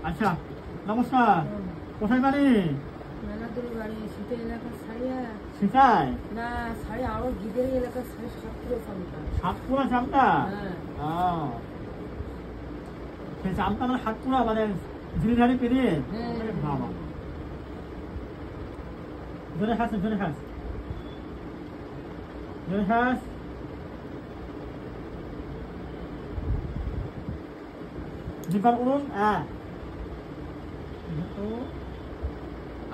আচ্ছা নমস্কার, কোথায় বাড়ি? মেলাদুর বাড়ি শীতের এলাকার ছাড়িয়া সীতায় না ছাড়ি আরো গিদের এলাকার ছাড়ি সাতপুরা চামটা। সেই চামটা মানে সাতপুরা মানে ঝিরিঝারি পেরিয়ে বাবা জোরে খাস জোরে খাস জোরে খাস। দীপার উড়ুন।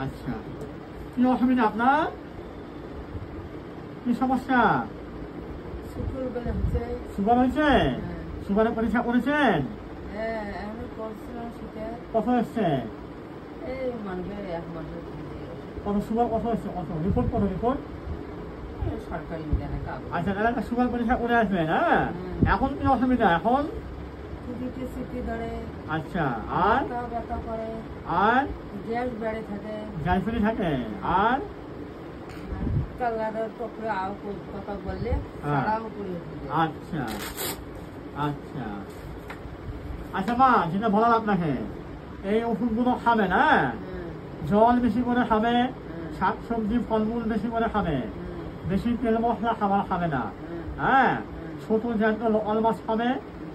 আচ্ছা কি অসুবিধা আপনার? কি সমস্যা? সুগার হয়েছে? সুগারের পরীক্ষা করেছেন? কত এসছে? কত সুগার কত এসছে? কত রিপোর্ট? কত রিপোর্ট? আচ্ছা তাহলে সুগার পরীক্ষা করে আসবেন। হ্যাঁ এখন কি অসুবিধা? এখন আচ্ছা আর আর গ্যাস বেড়ে থাকে, গ্যাস বেড়ে থাকে আর কথা বললে আচ্ছা আচ্ছা আচ্ছা মা, যেটা বলার আপনাকে এই ওষুধগুলো খাবেন। হ্যাঁ জল বেশি করে খাবে, শাক সবজি ফলমূল বেশি করে খাবে, বেশি তেল মশলা খাবার খাবে না। হ্যাঁ ছোট জাতীয় লোকাল মাছ খাবে,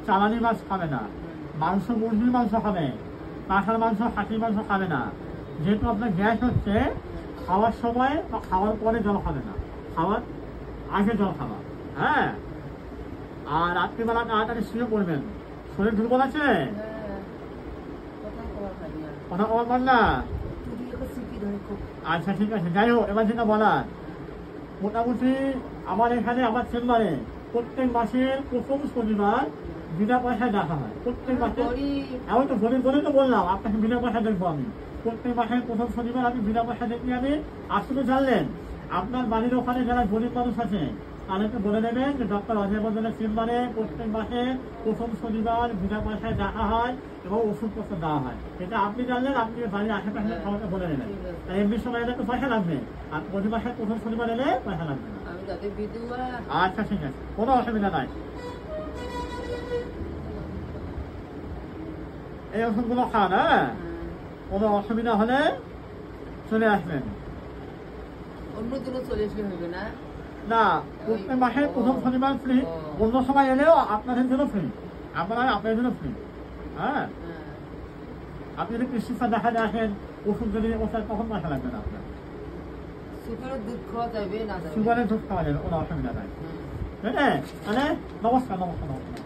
চালানি মাছ খাবে না, মাংস মুরগির মাংস খাবে, কাঁঠাল মাংস খাসির মাংস খাবে না। যেহেতু আপনার গ্যাস হচ্ছে, খাওয়ার সময় বা খাওয়ার পরে জল খাবে না, খাওয়ার আগে জল খাওয়া। হ্যাঁ আর রাত্রিবেলা তাড়াতাড়ি শুয়ে পড়বেন। শরীর দুর্বল আছে? কথা বলার পার না? আচ্ছা ঠিক আছে, যাই হোক এবার যেটা বলার, মোটামুটি আমার এখানে আমার চেম্বারে প্রত্যেক মাসের প্রথম শনিবার বিনা পয়সায় দেখা হয়। প্রত্যেক মাসে এমন তো গরিব বলে তো বললাম আপনাকে বিনা পয়সা দেখবো আমি। প্রত্যেক মাসের প্রথম শনিবার আমি বিনা পয়সা দেখি। আমি আসলে জানলেন আপনার বাড়ির ওখানে যারা গরিব মানুষ আছে তাদেরকে বলে দেবেন যে ডক্টর অজয় বর্ধনের চেম্বারে প্রত্যেক মাসে প্রথম শনিবার বিনা পয়সায় দেখা হয় এবং ওষুধপত্র দেওয়া হয়। এটা আপনি জানলেন, আপনি বাড়ির আশেপাশে সবাইকে বলে নেবেন। তাই এমনি সময় এলে তো পয়সা লাগবে, আর প্রতি মাসের প্রথম শনিবার এলে পয়সা লাগবে না। আচ্ছা ঠিক আছে, কোনো অসুবিধা নাই। এই ওষুধগুলো খান। হ্যাঁ কোনো অসুবিধা হলে চলে আসবেন। অন্য দিনও চলে আসলে হবে না? না, প্রত্যেক মাসে প্রথম শনিবার ফ্রি, অন্য সময় এলেও আপনাদের জন্য ফ্রি, আপনাদের জন্য ফ্রি। হ্যাঁ আপনি যদি প্রেসক্রিপশন দেখাতে আসেন, ওষুধ যদি ওষুধ তখন পয়সা লাগবে না আপনার। সুগারের দুধ খাওয়া যাবে না? সুগারের দুধ খাওয়া যাবে, কোনো অসুবিধা নাই। মানে নমস্কার নমস্কার নমস্কার।